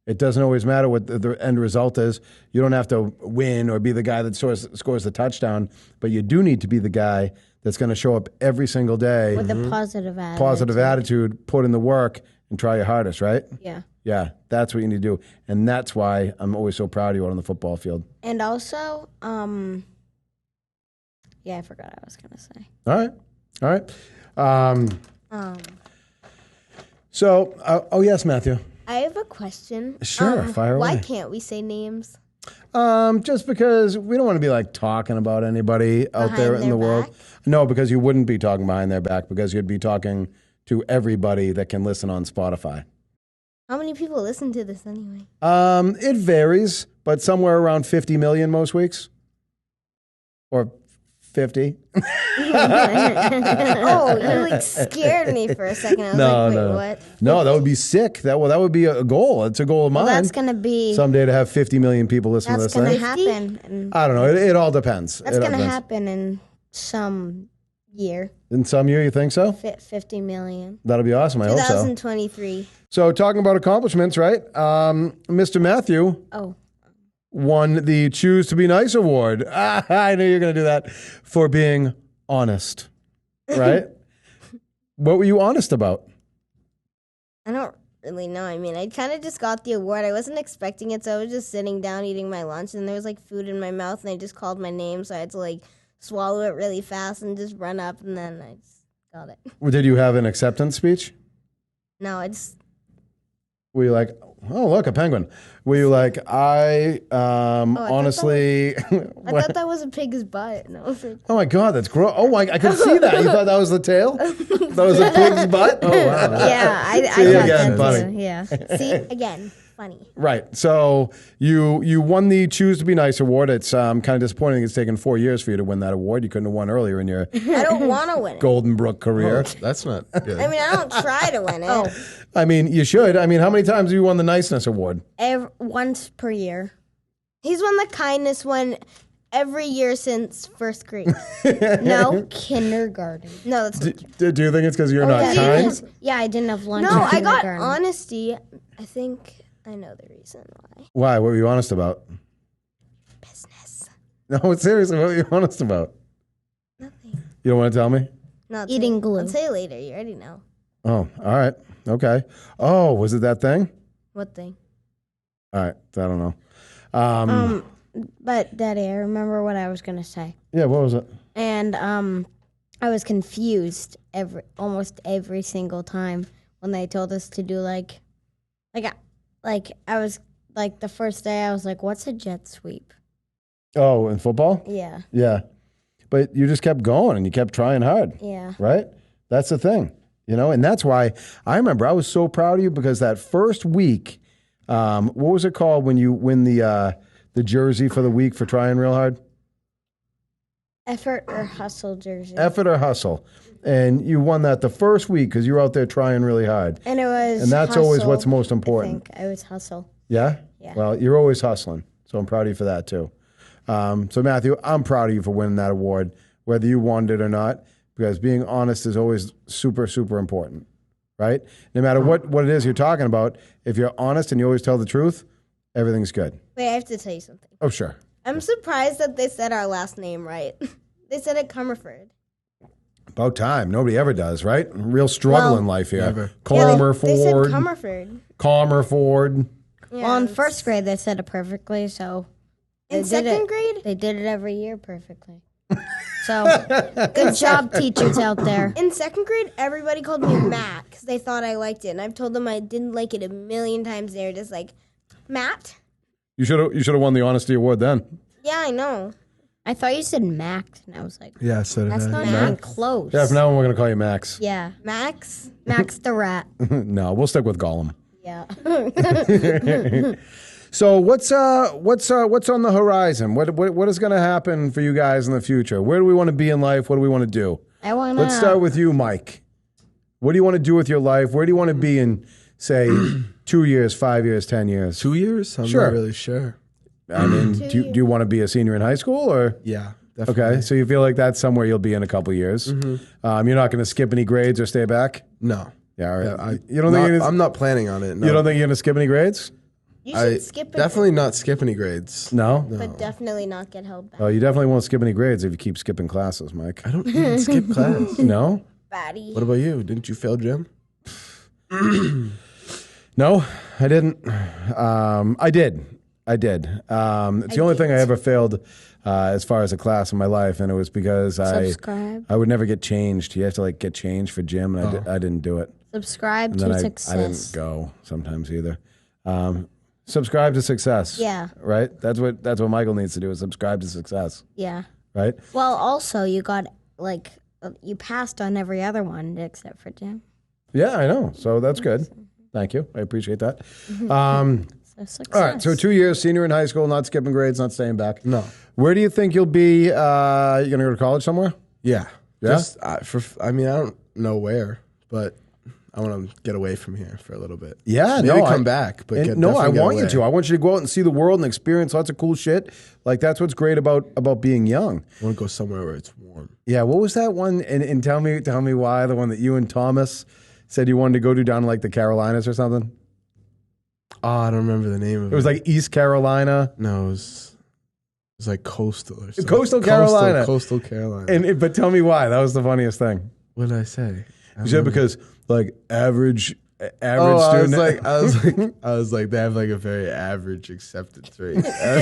It doesn't always matter what the end result is. You don't have to win or be the guy that scores the touchdown, but you do need to be the guy that's going to show up every single day
With a positive attitude.
Positive attitude, put in the work, and try your hardest, right?
Yeah.
Yeah, that's what you need to do. And that's why I'm always so proud of you out on the football field.
And also, I forgot what I was going to say.
All right. So, yes, Matthew.
I have a question.
Sure, fire away.
Why can't we say names?
Just because we don't want to be like talking about anybody out there in the world.
back?
No, because you wouldn't be talking behind their back, because you'd be talking to everybody that can listen on Spotify.
How many people listen to this anyway?
It varies, but somewhere around 50 million most weeks. Or 50.
Oh, you scared me for a second. I was wait, what?
No, that would be sick. That would be a goal. It's a goal of mine.
That's going to be...
Someday to have 50 million people listen to this
That's going to
thing.
happen.
I don't know. It all depends.
That's going to happen in some year.
In some year, you think so?
50 million.
That'll be awesome. I hope so.
2023.
So talking about accomplishments, right? Mr. Matthew won the Choose to Be Nice award. I knew you were going to do that, for being honest, right? What were you honest about?
I don't really know. I mean, I kind of just got the award. I wasn't expecting it, so I was just sitting down eating my lunch, and there was food in my mouth, and they just called my name, so I had to swallow it really fast and just run up, and then I just got it.
Did you have an acceptance speech?
No, it's...
Were you like, oh, look, a penguin? Were you like, honestly...
I thought that was a pig's butt. No,
oh, my God, that's gross. Oh, I could see that. You thought that was the tail? That was a pig's butt? Oh, wow.
Yeah, I
See,
thought
again,
that
funny.
too. Yeah. See, again, funny.
Right. So you won the Choose to Be Nice award. It's kind of disappointing. It's taken 4 years for you to win that award. You couldn't have won earlier in your
I don't want to win it.
Golden Brook career.
That's not good.
I mean, I don't try to win it.
I mean, you should. I mean, how many times have you won the Niceness award?
Once per year.
He's won the kindness one every year since first grade.
No, kindergarten.
No, that's not true.
Do you think it's because you're not
yeah.
kind?
Yeah, I didn't have lunch.
No,
in
I got
kindergarten.
honesty. I think I know the reason why.
Why? What were you honest about?
Business.
No, seriously, what were you honest about?
Nothing.
You don't want to tell me?
No, I'll
Eating
say,
glue.
I'll say later. You already know.
Oh, all right. Okay. Oh, was it that thing?
What thing?
All right. I don't know.
But Daddy, I remember what I was gonna say.
Yeah, what was it?
And I was confused almost every single time when they told us to do I was the first day I was like, what's a jet sweep?
Oh, in football?
Yeah.
Yeah. But you just kept going and you kept trying hard.
Yeah.
Right? That's the thing. And that's why I remember I was so proud of you, because that first week, what was it called when you win the jersey for the week for trying real hard?
Effort or hustle jersey.
Effort or hustle. And you won that the first week because you were out there trying really hard.
And it was
And that's always what's most important.
I was hustle.
Yeah?
Yeah.
Well, you're always hustling. So I'm proud of you for that too. So Matthew, I'm proud of you for winning that award, whether you won it or not, because being honest is always super, super important, right? No matter what it is you're talking about, if you're honest and you always tell the truth, everything's good.
Wait, I have to tell you something.
Oh, sure.
I'm surprised that they said our last name right. They said it Comerford.
About time. Nobody ever does, right? Real struggle
Well,
in life here.
never.
They said
Comerford.
Comerford.
Comerford.
Yeah,
Well, in first grade, they said it perfectly, so.
in
they did
second
it.
grade?
They did it every year perfectly. So, good job, teachers out there.
In second grade, everybody called me Matt because they thought I liked it. And I've told them I didn't like it a million times. They were just like, Matt?
You should have won the honesty award then.
Yeah, I know.
I thought you said Max, and I was like,
Yeah, so did
That's
I.
not
not even
Max.
close.
Yeah, from now on we're gonna call you Max.
Yeah,
Max?
Max the rat.
No, we'll stick with Gollum.
Yeah.
So what's on the horizon? What is going to happen for you guys in the future? Where do we want to be in life? What do we want to do?
I want to.
Let's start with you, Mike. What do you want to do with your life? Where do you want to be in, say, 2 years, 5 years, 10 years?
2 years? I'm
Sure.
not really sure.
I mean, do you want to be a senior in high school or?
Yeah, definitely.
Okay, so you feel like that's somewhere you'll be in a couple years. You're not going to skip any grades or stay back.
No.
Yeah, all right.
Yeah,
you don't think
I'm not planning on it. No.
you don't think you're going to skip any grades?
You should skip it.
Definitely not skip any grades.
No.
But definitely not get held back.
Oh, you definitely won't skip any grades if you keep skipping classes, Mike.
I don't even skip class.
No.
Batty.
What about you? Didn't you fail gym?
No, I didn't. I did. It's the only thing I ever failed as far as a class in my life, and it was because
Subscribe.
I would never get changed. You have to get changed for gym, and I didn't do it.
Subscribe
And then
to
I
success.
didn't go sometimes either. Subscribe to success.
Yeah.
Right. That's what Michael needs to do is subscribe to success.
Yeah.
Right.
Well, also, you got, you passed on every other one except for gym.
Yeah, I know. So that's good. Thank you. I appreciate that.
So success.
All right. So 2 years, senior in high school, not skipping grades, not staying back.
No.
Where do you think you'll be? You going to go to college somewhere?
Yeah.
Yeah?
Just, I don't know where, but I want to get away from here for a little bit.
Yeah,
Maybe come back, but
no, I want you
away.
to. I want you to go out and see the world and experience lots of cool shit. That's what's great about being young.
I want to go somewhere where it's warm.
Yeah, what was that one? And tell me why the one that you and Thomas said you wanted to go to down in the Carolinas or something.
Oh, I don't remember the name of it.
It was East Carolina.
No, it was coastal or something.
Coastal Carolina.
Coastal Carolina.
But tell me why. That was the funniest thing.
What did I say?
You said because average
Oh,
student.
I was like, they have a very average acceptance rate. I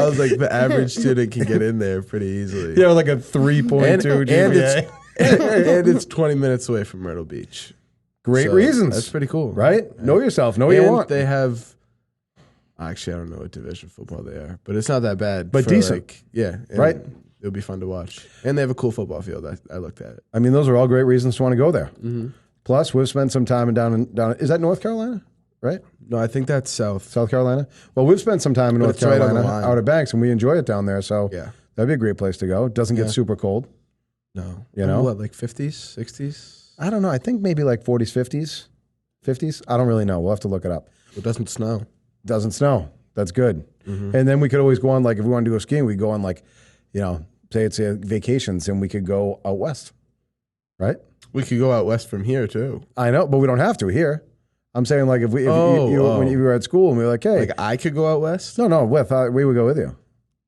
was like, the average student can get in there pretty easily.
Yeah, a 3.2 GPA.
And it's 20 minutes away from Myrtle Beach.
Great
So
reasons.
That's pretty cool.
Right? Know yourself. Know what you
And
want.
they have, actually, I don't know what division football they are, but it's not that bad.
But
for,
decent.
Yeah. and
Right.
It'll be fun to watch. And they have a cool football field. I looked at it.
I mean, those are all great reasons to want to go there. Mm-hmm. Plus, we've spent some time down. Is that North Carolina? Right?
No, I think that's south.
South Carolina? Well, we've spent some time in North
it's right on the
Carolina,
line.
Outer Banks, and we enjoy it down there. So
Yeah.
that'd be a great place to go. It doesn't get
Yeah.
super cold.
No.
You know?
What, 50s, 60s?
I don't know. I think maybe 40s, 50s. 50s? I don't really know. We'll have to look it up.
It doesn't snow.
Doesn't snow. That's good. Mm-hmm. And then we could always go on, if we wanted to go skiing, we'd go on, say it's vacations, and we could go out west. Right?
We could go out west from here, too.
I know, but we don't have to here. I'm saying if when you were at school and we were like, hey.
I could go out west?
No, we would go with you.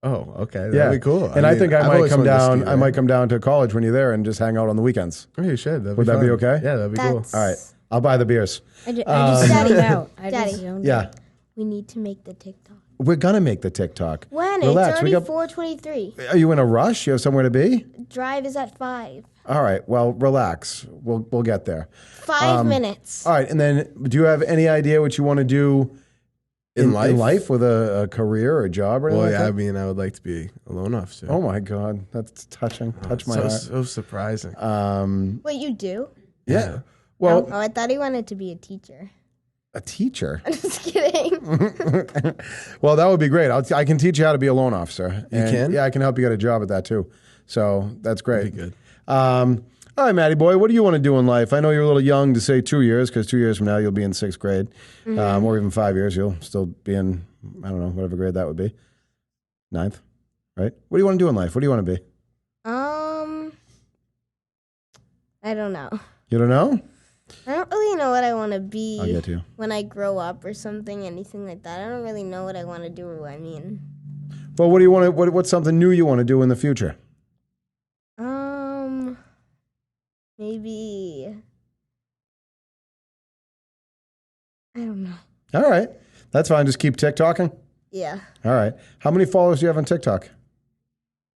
Oh, okay.
Yeah.
That'd be cool.
And I think I
I've
might
always
come
wanted to
down.
ski
I might
there.
come down to college when you're there and just hang out on the weekends.
Oh, you should.
Would that be
fun.
okay?
Yeah, that'd be cool.
All right. I'll buy the beers.
I just
Daddy,
zoned out. I
Daddy.
just zoned
Yeah.
out.
We need to make the TikTok.
We're going to make the TikTok.
When?
Relax.
It's
We
already
got-
4:23.
Are you in a rush? You have somewhere to be?
Drive is at 5.
All right. Well, relax. We'll get there.
5 minutes.
All right. And then do you have any idea what you want to do
In life?
with a career or a job or anything
Well,
like
yeah, I
that?
mean, I would like to be a loan officer.
Oh, my God. That's touching. Touch my heart.
So surprising.
Wait, you do?
Yeah. Well,
Oh, I thought he wanted to be a teacher.
a teacher.
I'm just kidding.
Well, that would be great. I can teach you how to be a loan officer.
You can?
Yeah, I can help you get a job at that too. So that's great.
That'd be good.
All right, Matty boy, what do you want to do in life? I know you're a little young to say 2 years, because 2 years from now you'll be in 6th grade, or even 5 years you'll still be in, I don't know, whatever grade that would be, 9th, right? What do you want to do in life? What do you want to be?
I don't know.
You don't know?
I don't really know what I want to be
I'll get to you.
when I grow up or something, anything like that. I don't really know what I want to do.
Well, what do you want to? What's something new you want to do in the future?
Maybe. I don't know.
All right. That's fine. Just keep TikToking.
Yeah.
All right. How many followers do you have on TikTok?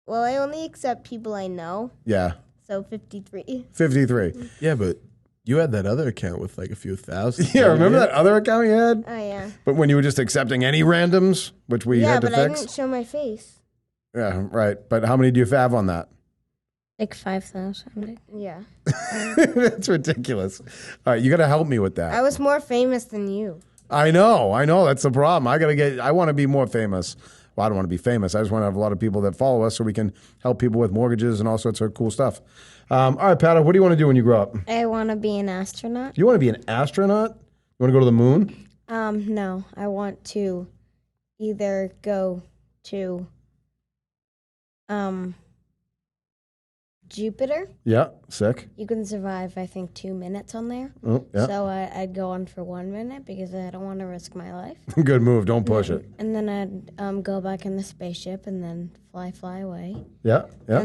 Well, I only accept people I know.
Yeah.
So 53.
53.
Yeah, but you had that other account with like a few thousand.
Yeah, remember that other account you had?
Oh, yeah.
But when you were just accepting any randoms, which we
Yeah,
had to
but I
fix?
didn't show my face.
Yeah, right. But how many do you have on that?
Like 5,000.
Yeah.
That's ridiculous. All right, you got to help me with that.
I was more famous than you.
I know. That's the problem. I want to be more famous. Well, I don't want to be famous. I just want to have a lot of people that follow us so we can help people with mortgages and all sorts of cool stuff. All right, Pat, what do you want to do when you grow up?
I want to be an astronaut.
You want to be an astronaut? You want to go to the moon?
No, I want to either go to Jupiter.
Yeah, sick.
You can survive, I think, 2 minutes on there.
Oh, yeah.
So I'd go on for 1 minute because I don't want to risk my life.
Good move. Don't push it.
And then I'd go back in the spaceship and then fly away.
Yeah, yeah.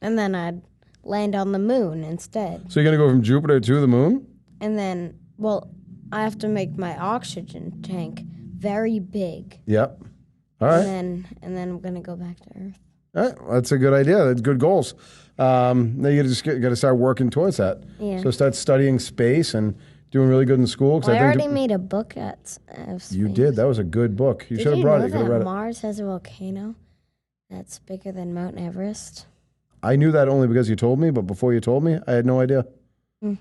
And then I'd land on the moon instead.
So you're going to go from Jupiter to the moon?
And then, well, I have to make my oxygen tank very big.
Yep. All right.
And then I'm gonna go back to Earth.
All right. Well, that's a good idea. That's good goals. Now you just got to start working towards that.
Yeah.
So start studying space and doing really good in school. 'Cause
Well, I
think
already made a book at
you did. That was a good book. You should have brought it. You could have read it.
Mars has a volcano that's bigger than Mount Everest?
I knew that only because you told me, but before you told me, I had no idea.
Mm.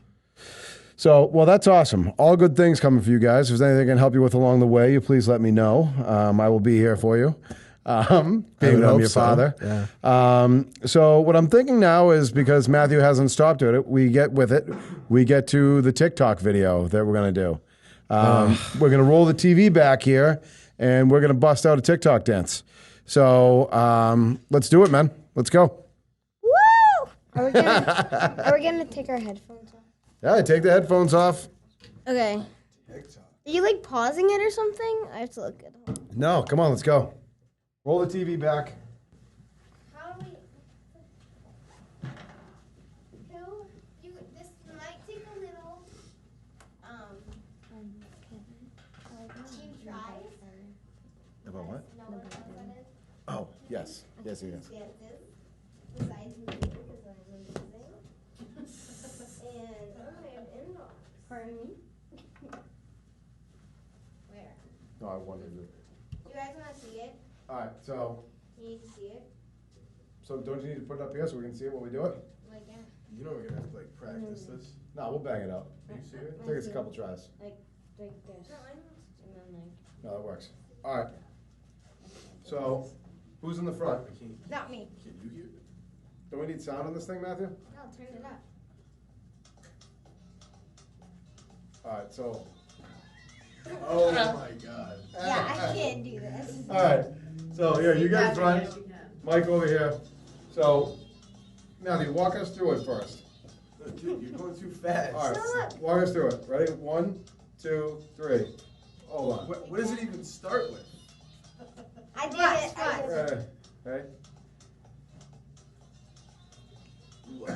So, well, that's awesome. All good things coming for you guys. If there's anything I can help you with along the way, you please let me know. I will be here for you. Being that I'm your father.
Yeah.
So what I'm thinking now is because Matthew hasn't stopped at it, we get to the TikTok video that we're going to do. We're going to roll the TV back here and we're going to bust out a TikTok dance. So let's do it, man. Let's go.
Woo! Are we gonna take our headphones off?
Yeah, take the headphones off.
Okay. Are you like pausing it or something? I have to look at it.
No, come on, let's go. Roll the TV back.
How do we? This might take a little. Team tries.
About what?
No, what that is.
Oh, yes. Yes.
Dances. Besides me, because I'm amazing. And I have in-laws. Pardon me? Where?
No, I wanted to.
Do you guys want to see it?
All right, so
You need to see it?
don't you need to put it up here so we can see it when we do it?
Like, yeah.
You know we're gonna have to like practice this.
No, we'll bang it out.
Are you serious?
Take us a couple tries.
Like this.
No, I know.
And then like
No, that works. All right. So, who's in the front?
Not me.
Can you hear?
Do we need sound on this thing, Matthew?
No, turn it up.
All right, so.
Oh my god.
Yeah, I can't do this.
All right. So, here, you guys front. Mike over here. So, Matthew, walk us through it first.
Dude, you're going too fast.
All right.
Stop.
Walk us through it. Ready? 1, 2, 3. Hold on.
What does it even start with?
I did it. I did it.
Ready?
What?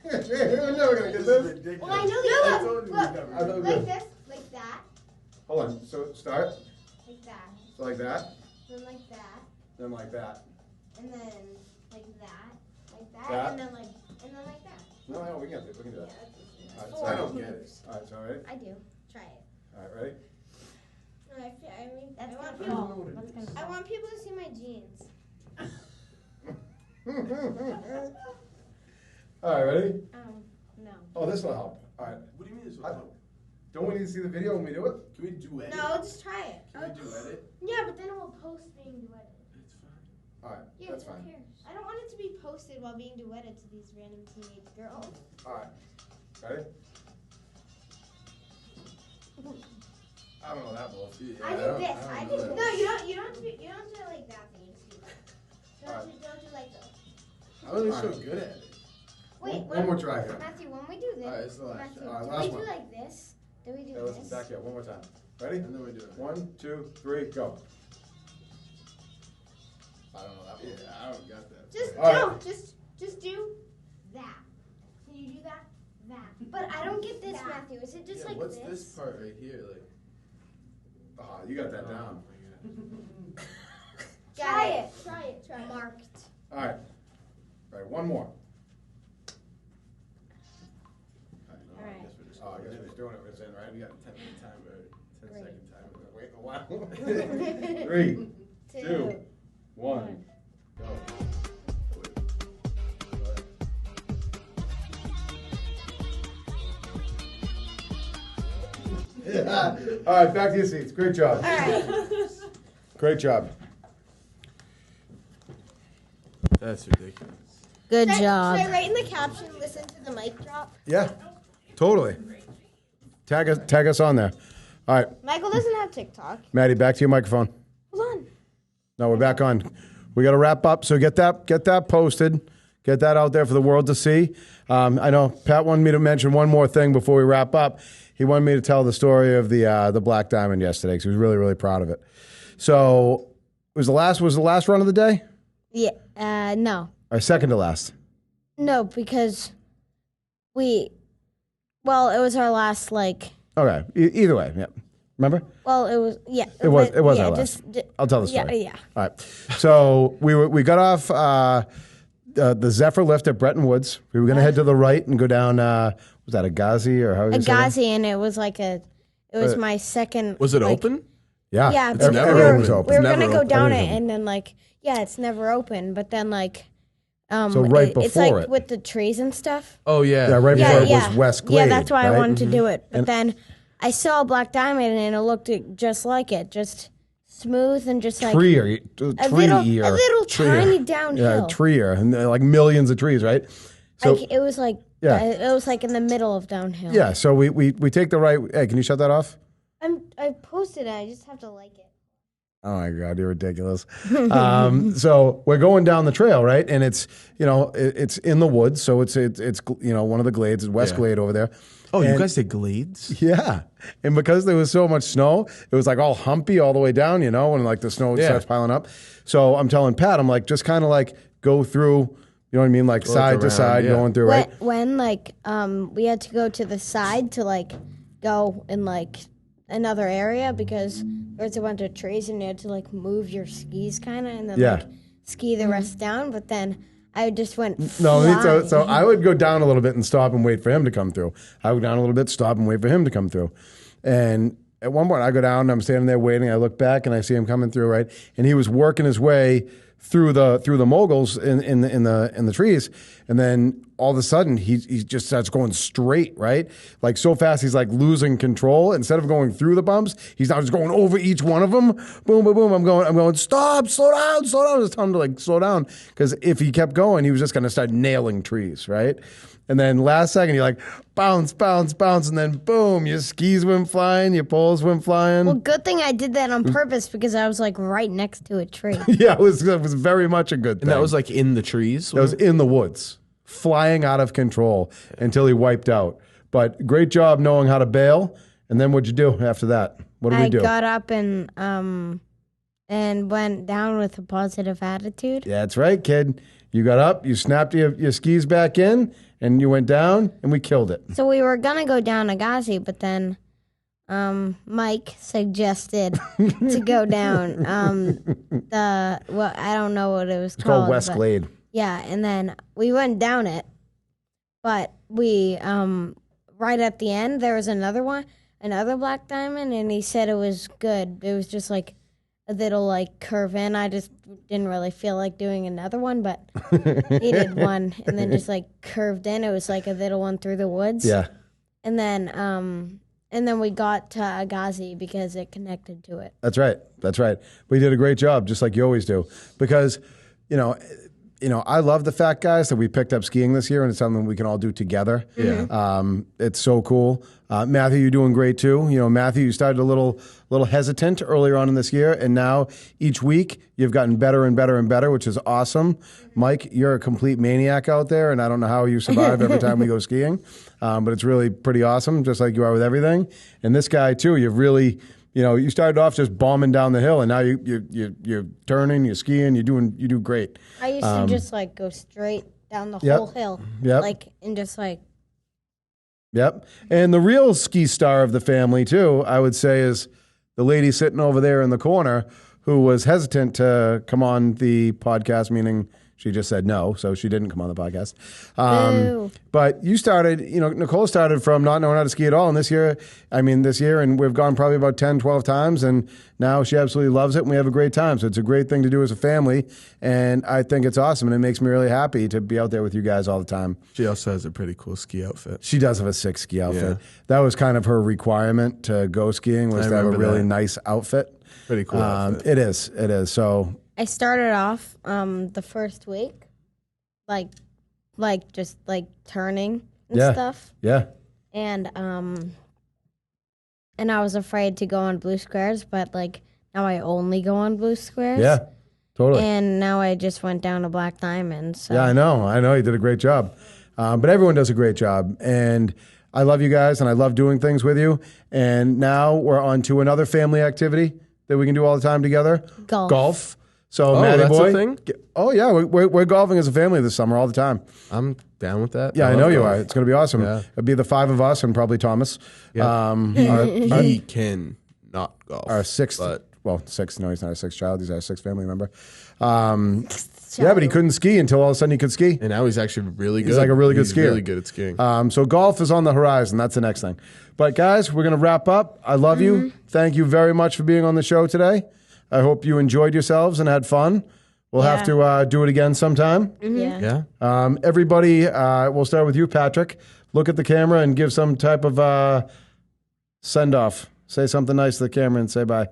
We're never going to get
This is
this.
ridiculous.
Well, I know
I
you
told
look.
you
Look.
we never
I thought
did
we
that.
Like this, like that,
Hold on. So, start.
like that,
So, like that.
then like that,
Then, like that.
and then like that,
That.
and then like that.
No, we can do that.
Yeah,
All right,
that's
so
I don't get it.
All right, so ready?
I do. Try it.
All right, ready?
No, I mean,
that's
I want
gonna
people.
fall. That's gonna
I
fall.
want people to see my jeans.
All right, ready?
No.
Oh, this will help. All right.
What do you mean this will
I-
help?
Don't we need to see the video when we do it?
Can we duet it?
No, just try it.
Can we duet it?
Yeah, but then it will post being duetted.
It's fine.
All right,
Yeah,
that's
who
fine.
cares? I don't want it to be posted while being duetted to these random teenage girls.
All right, ready? I don't know that bullshit.
I did this. I did
know
this. No, you don't do it like that. Thing. Just do that.
Alright.
Don't do like this.
I wasn't so
Alright.
good at it.
Wait,
One more try here.
Matthew, when we do this,
Alright, it's the last
Matthew,
try.
Alright,
do
last
we
one.
do like this? Do we do
Okay, listen,
this?
back here, one more time. Ready?
And then we do it.
1, 2, 3, go. I don't know that one.
Yeah, I don't got that.
Just
Alright.
no, just do that.
But I don't get this, Matthew. Is it just like
what's
this?
this part right here? Like,
Oh, you got that down.
Try it. Marked.
All right. All right, one more.
All right.
Oh, I guess we're just doing it. We're saying, right?
we got a 10-minute timer, 10-second timer.
Wait a while. 3, 2, 1, go. All right, back to your seats. Great job.
All right.
Great job.
That's ridiculous.
Good
Should
job.
I write in the caption, listen to the mic drop?
Yeah, totally. Tag us on there. All right,
Michael doesn't have TikTok.
Maddie, back to your microphone.
Hold on.
No, we're back on. We got to wrap up. So get that posted. Get that out there for the world to see. I know Pat wanted me to mention one more thing before we wrap up. He wanted me to tell the story of the Black Diamond yesterday because he was really, really proud of it. So was the last run of the day?
Yeah. No.
Or second to last?
No, because it was our last, like.
Okay. Either way, yeah. Remember?
Well, it was, yeah.
It was
yeah,
our last. I'll tell the story.
Yeah.
All right. So we got off the Zephyr lift at Bretton Woods. We were going to head to the right and go down. Was that Agassiz or how?
Agassiz, and it was like my second.
Was it
like,
open?
Yeah.
Yeah,
It's
but
never
everything was
open.
open.
we were
It's
gonna
never
go
open.
down it,
Everything.
and then like, yeah, it's never open. But then like,
So right
it's
before
like
it.
with the trees and stuff.
Oh, yeah.
Yeah, right
Yeah,
before it
yeah,
was West Glade.
yeah. That's why I
right?
wanted to do it. But
And-
then I saw a Black Diamond, and it looked just like it, just smooth and just like
a
little tiny downhill.
Yeah, treeer, and like millions of trees, right? So
Like it was like
Yeah.
it was like in the middle of downhill.
yeah, so we take the right. Hey, can you shut that off?
I posted it. I just have to like it.
Oh my God, you're ridiculous. So we're going down the trail, right? And it's it's in the woods, so it's one of the glades, it's West
Yeah.
Glade over there.
Oh, you
And-
guys did glades?
Yeah, and because there was so much snow, it was like all humpy all the way down, when like the snow
Yeah.
starts piling up. So I'm telling Pat, I'm like, just kind of like go through, you know what I mean, like side to
around,
side,
yeah.
going through, right?
When like we had to go to the side to like go in like another area because there's a bunch of trees and you had to like move your skis kind of and then
Yeah.
like ski the rest down. But then I just went
No, I mean,
flying.
so I would go down a little bit and stop and wait for him to come through. I would go down a little bit, stop and wait for him to come through. And at one point, I go down and I'm standing there waiting. I look back and I see him coming through, right? And he was working his way through the moguls in the trees, and then all of a sudden he just starts going straight, right? Like so fast he's like losing control. Instead of going through the bumps, he's now just going over each one of them. Boom, boom, boom. I'm going. Stop! Slow down! Slow down! It's time to like slow down because if he kept going, he was just going to start nailing trees, right? And then last second, you're like, bounce, bounce, bounce. And then boom, your skis went flying, your poles went flying.
Well, good thing I did that on purpose because I was like right next to a tree.
Yeah, it was very much a good thing.
And that was like in the trees?
That was in the woods, flying out of control until he wiped out. But great job knowing how to bail. And then what'd you do after that? What did we do?
I got up and went down with a positive attitude.
Yeah, that's right, kid. You got up, you snapped your skis back in, and you went down, and we killed it.
So we were gonna go down Agassiz, but then Mike suggested to go down I don't know what it was
It's called West
but-
Glade.
Yeah, and then we went down it, but we right at the end there was another Black Diamond, and he said it was good. It was just like a little like curve in. I just didn't really feel like doing another one, but he did one and then just like curved in. It was like a little one through the woods.
Yeah.
And then we got to Agassiz because it connected to it.
That's right. That's right. We did a great job, just like you always do. Because, I love the fact, guys, that we picked up skiing this year, and it's something we can all do together.
Yeah.
It's so cool. Matthew, you're doing great too. Matthew, you started a little hesitant earlier on in this year, and now each week you've gotten better and better and better, which is awesome. Mike, you're a complete maniac out there, and I don't know how you survive every time we go skiing, but it's really pretty awesome, just like you are with everything. And this guy too, you've really. You started off just bombing down the hill, and now you're turning, you're skiing, you do great.
I used to just like go straight down the
Yep.
whole hill,
Yep.
like and just like
Yep. And the real ski star of the family, too, I would say, is the lady sitting over there in the corner who was hesitant to come on the podcast, meaning she just said no, so she didn't come on the podcast.
Boo.
But you started, Nicole started from not knowing how to ski at all. And this year, and we've gone probably about 10, 12 times, and now she absolutely loves it, and we have a great time. So it's a great thing to do as a family, and I think it's awesome, and it makes me really happy to be out there with you guys all the time.
She also has a pretty cool ski outfit.
She does have a sick ski outfit.
Yeah.
That was kind of her requirement to go skiing, was
I
to have a
remember
really
that.
nice outfit.
Pretty cool outfit.
It is. So
I started off the first week, just turning and
Yeah.
stuff,
yeah.
and I was afraid to go on blue squares, but now I only go on blue squares.
Yeah, totally.
And now I just went down to black diamond. So
Yeah, I know. You did a great job. But everyone does a great job. And I love you guys, and I love doing things with you. And now we're on to another family activity that we can do all the time together.
Golf.
So,
Oh,
Matty
that's a
boy.
thing?
Oh, yeah. We're golfing as a family this summer all the time.
I'm down with that.
Yeah, I
love
know you
golf.
are. It's going to be awesome.
Yeah.
It'll be the 5 of us and probably Thomas.
Yeah. He can not golf.
Our sixth,
But
6. No, he's not our sixth child. He's our sixth family member. Yeah, but he couldn't ski until all of a sudden he could ski.
and now he's actually really good.
He's like a really good
He's
skier.
really good at skiing.
So golf is on the horizon. That's the next thing. But guys, we're going to wrap up. I love you. Thank you very much for being on the show today. I hope you enjoyed yourselves and had fun. We'll have to do it again sometime.
Yeah.
yeah.
Everybody, we'll start with you, Patrick. Look at the camera and give some type of send off. Say something nice to the camera and say bye.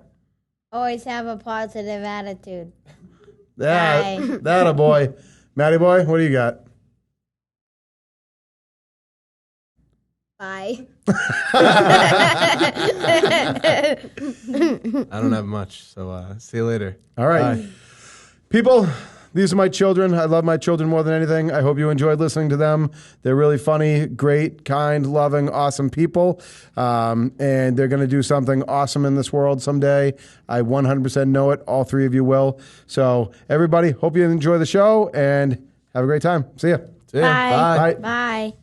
Always have a positive attitude.
Yeah,
Bye.
that a boy. Matty boy, what do you got?
Bye.
I don't have much. So see you later.
All right.
Bye.
People, these are my children. I love my children more than anything. I hope you enjoyed listening to them. They're really funny, great, kind, loving, awesome people. And they're going to do something awesome in this world someday. I 100% know it. All 3 of you will. So everybody, hope you enjoy the show and have a great time. See ya.
See ya.
Bye.
Bye.
Bye.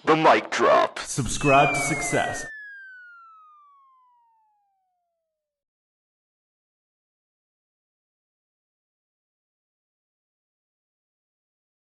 The mic drop.
Subscribe to success.